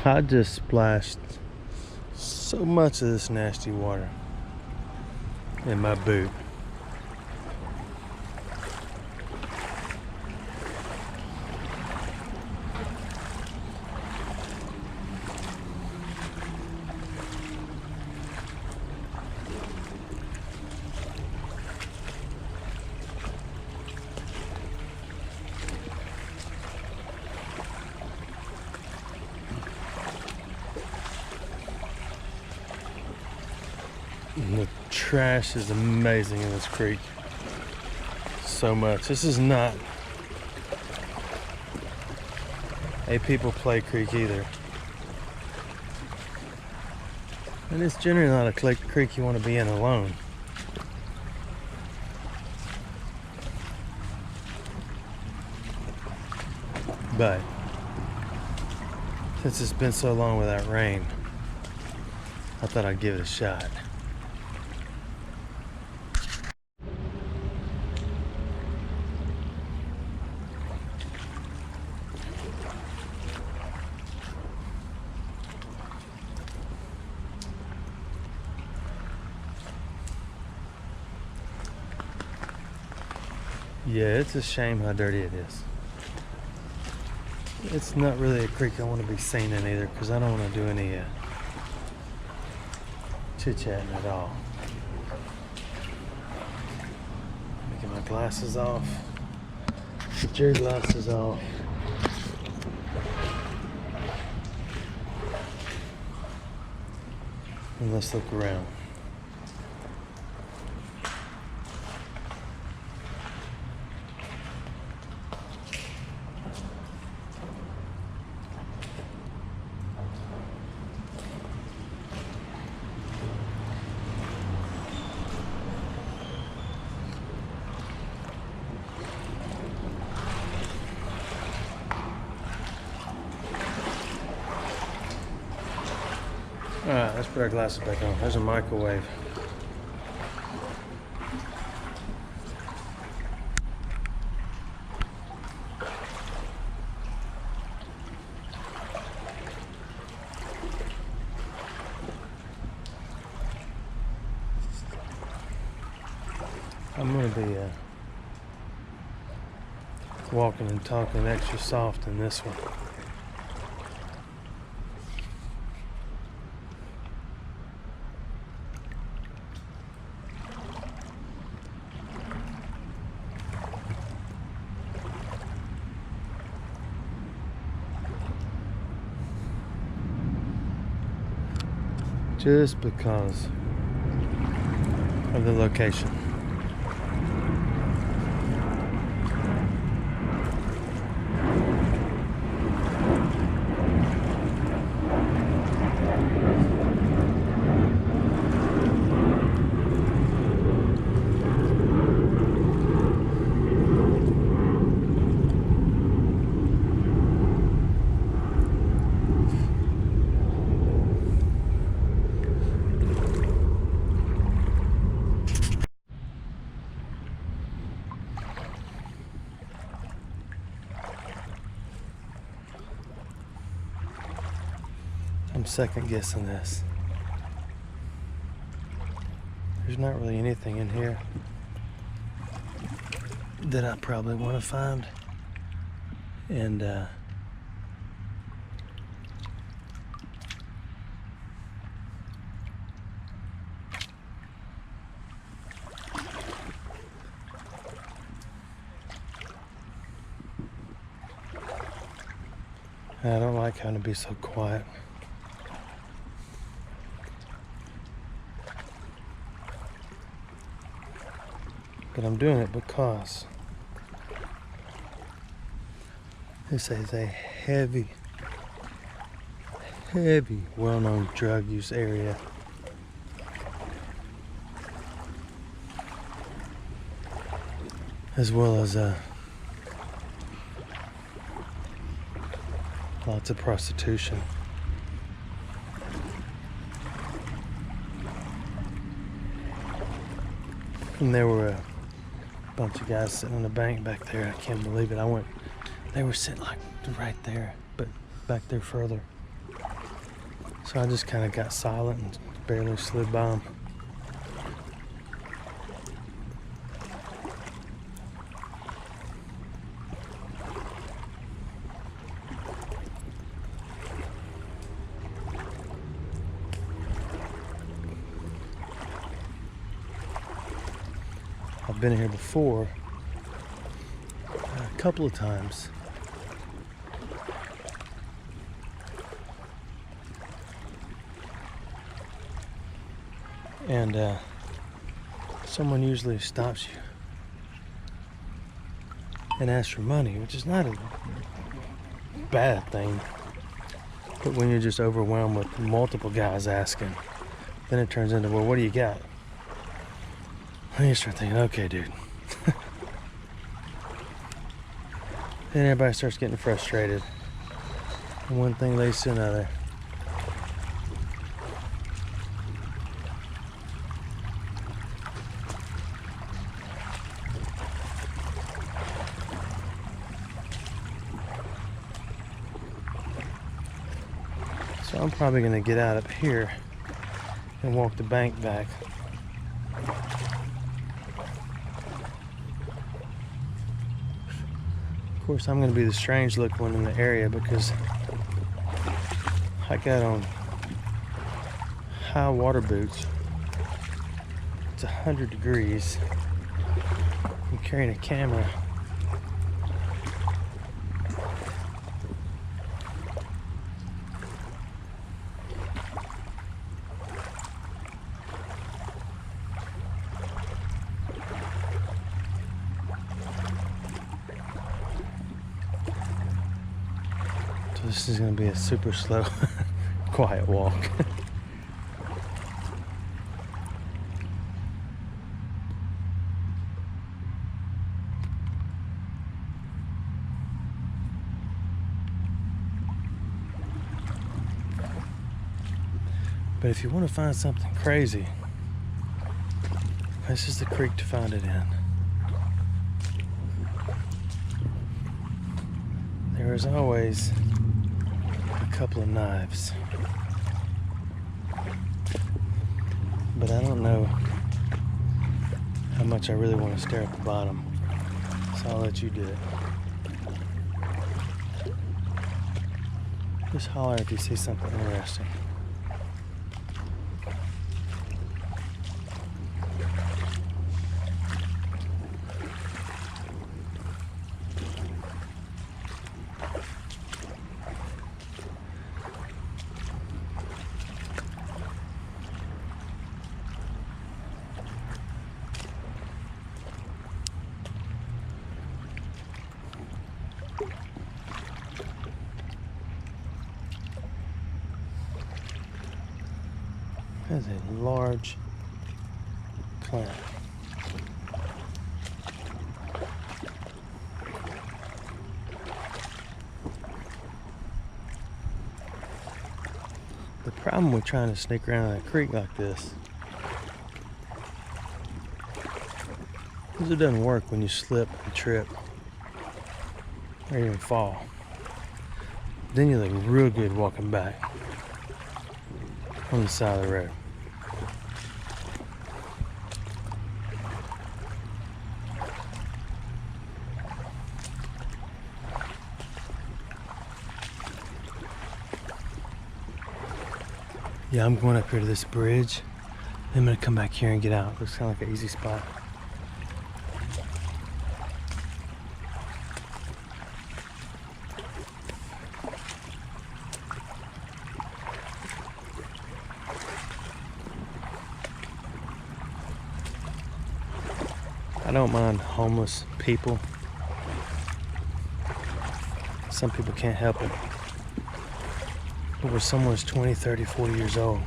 I just splashed so much of this nasty water in my boot. And the trash is amazing in this creek. So much. This is not a people play creek either. And it's generally not a creek you want to be in alone. But since it's been so long without rain, I thought I'd give it a shot. Yeah, it's a shame how dirty it is. It's not really a creek I want to be seen in either, because I don't want to do any chit-chatting at all. Get my glasses off. Get your glasses off. And let's look around. Alright, let's put our glasses back on. There's a microwave. I'm going to be walking and talking extra soft in this one. Just because of the location. I'm second guessing this. There's not really anything in here that I probably want to find. And I don't like having to be so quiet. But I'm doing it because this is a heavy, well-known drug use area. As well as lots of prostitution. And there were a bunch of guys sitting on the bank back there. I can't believe it. They were sitting like right there, but back there further. So I just kind of got silent and barely slid by them. I've been here before a couple of times. And someone usually stops you and asks for money, which is not a bad thing. But when you're just overwhelmed with multiple guys asking, then it turns into, well, what do you got? And you start thinking, okay, dude. Then everybody starts getting frustrated. And one thing leads to another. So I'm probably going to get out up here and walk the bank back. Of course, I'm going to be the strange looking one in the area because I got on high water boots. It's 100 degrees. I'm carrying a camera. So this is going to be a super slow, quiet walk. But if you want to find something crazy, this is the creek to find it in. There is always a couple of knives. But I don't know how much I really want to stare at the bottom. So I'll let you do it. Just holler if you see something interesting. That is a large plant. The problem with trying to sneak around a creek like this is it doesn't work when you slip and trip or even fall. Then you look real good walking back on the side of the road. Yeah, I'm going up here to this bridge. Then I'm gonna come back here and get out. Looks kind of like an easy spot. I don't mind homeless people. Some people can't help it. But where someone's 20, 30, 40 years old,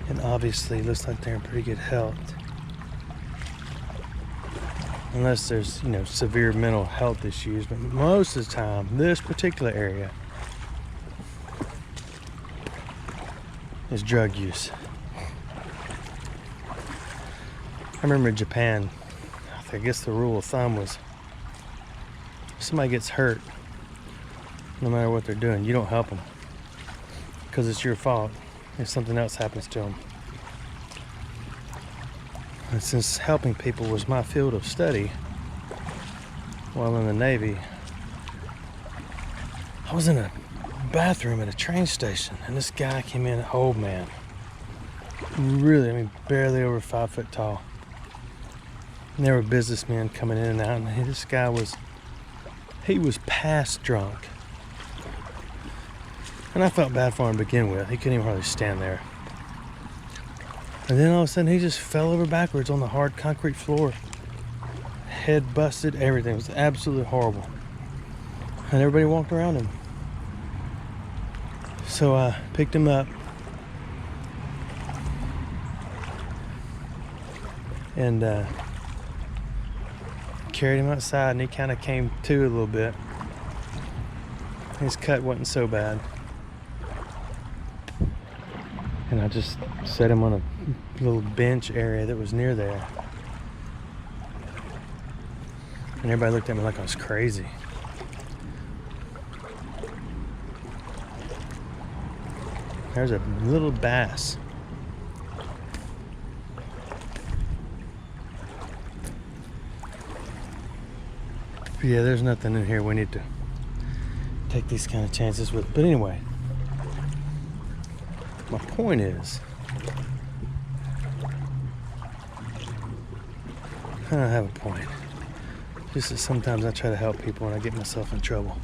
and obviously looks like they're in pretty good health, unless there's, severe mental health issues, but most of the time, this particular area is drug use. I remember in Japan, I guess the rule of thumb was if somebody gets hurt, no matter what they're doing, you don't help them. because it's your fault if something else happens to them. And since helping people was my field of study while in the Navy, I was in a bathroom at a train station, and this guy came in, old man, really, I mean, barely over 5 foot tall. And there were businessmen coming in and out, and this guy was past drunk. And I felt bad for him to begin with. He couldn't even hardly stand there. And then all of a sudden, he just fell over backwards on the hard concrete floor. Head busted, everything. It was absolutely horrible. And everybody walked around him. So I picked him up and carried him outside, and he kind of came to a little bit. His cut wasn't so bad. And I just set him on a little bench area that was near there. And everybody looked at me like I was crazy. There's a little bass. But yeah, there's nothing in here we need to take these kind of chances with. But anyway, my point is, I don't have a point. Just that sometimes I try to help people and I get myself in trouble.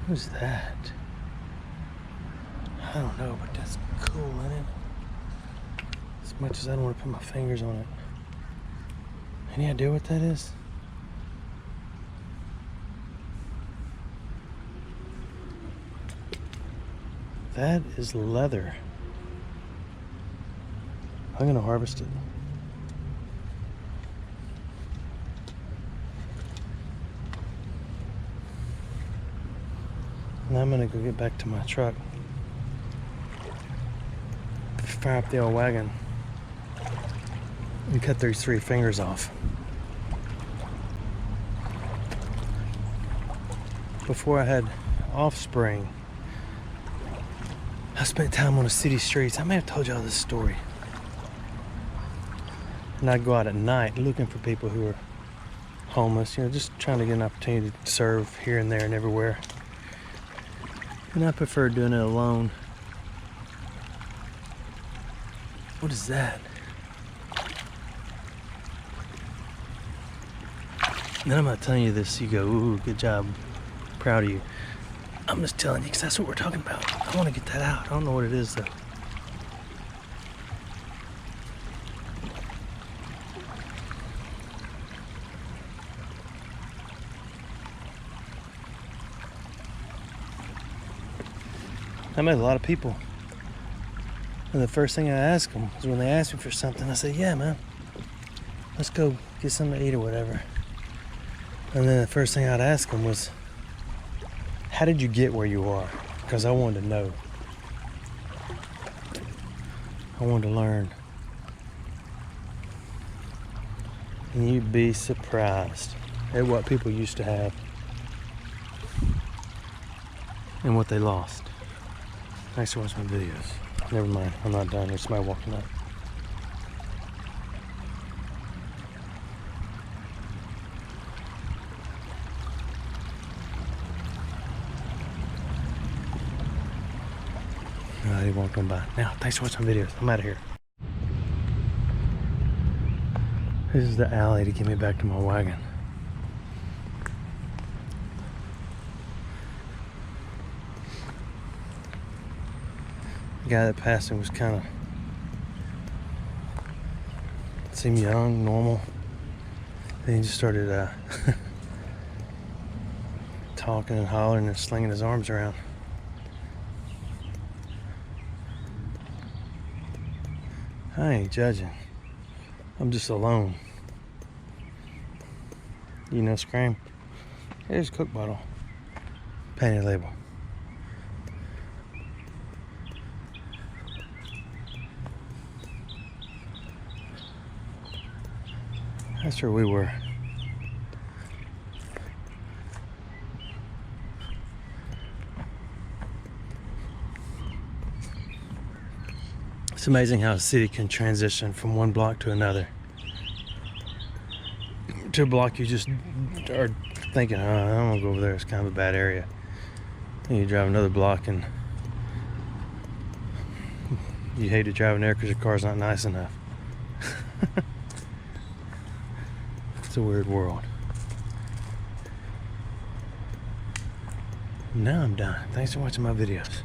Who's that? I don't know, but that's cool, isn't it? As much as I don't want to put my fingers on it. Any idea what that is? That is leather. I'm gonna harvest it. Now I'm gonna go get back to my truck, fire up the old wagon, and cut these 3 fingers off. Before I had offspring, I spent time on the city streets. I may have told y'all this story. And I'd go out at night looking for people who are homeless, you know, just trying to get an opportunity to serve here and there and everywhere. And I prefer doing it alone. What is that? And then I'm not telling you this, you go, ooh, good job, proud of you. I'm just telling you because that's what we're talking about. I want to get that out. I don't know what it is though. I met a lot of people, and the first thing I ask them is when they ask me for something, I say, yeah, man, let's go get something to eat or whatever. And then the first thing I'd ask them was, how did you get where you are? Because I wanted to know. I wanted to learn. And you'd be surprised at what people used to have and what they lost. Thanks for watching my videos. Never mind, I'm not done. There's somebody walking up. Alright, he walked on by. Now, thanks for watching my videos. I'm out of here. This is the alley to get me back to my wagon. The guy that passed him was kind of, seemed young, normal. Then he just started talking and hollering and slinging his arms around. I ain't judging. I'm just alone. You know, Scream. Here's a Coke bottle. Painted label. That's where we were. It's amazing how a city can transition from one block to another. To a block you just are thinking, oh, I don't want to go over there, it's kind of a bad area. And you drive another block and you hate to drive in there because your car's not nice enough. It's a weird world. Now I'm done. Thanks for watching my videos.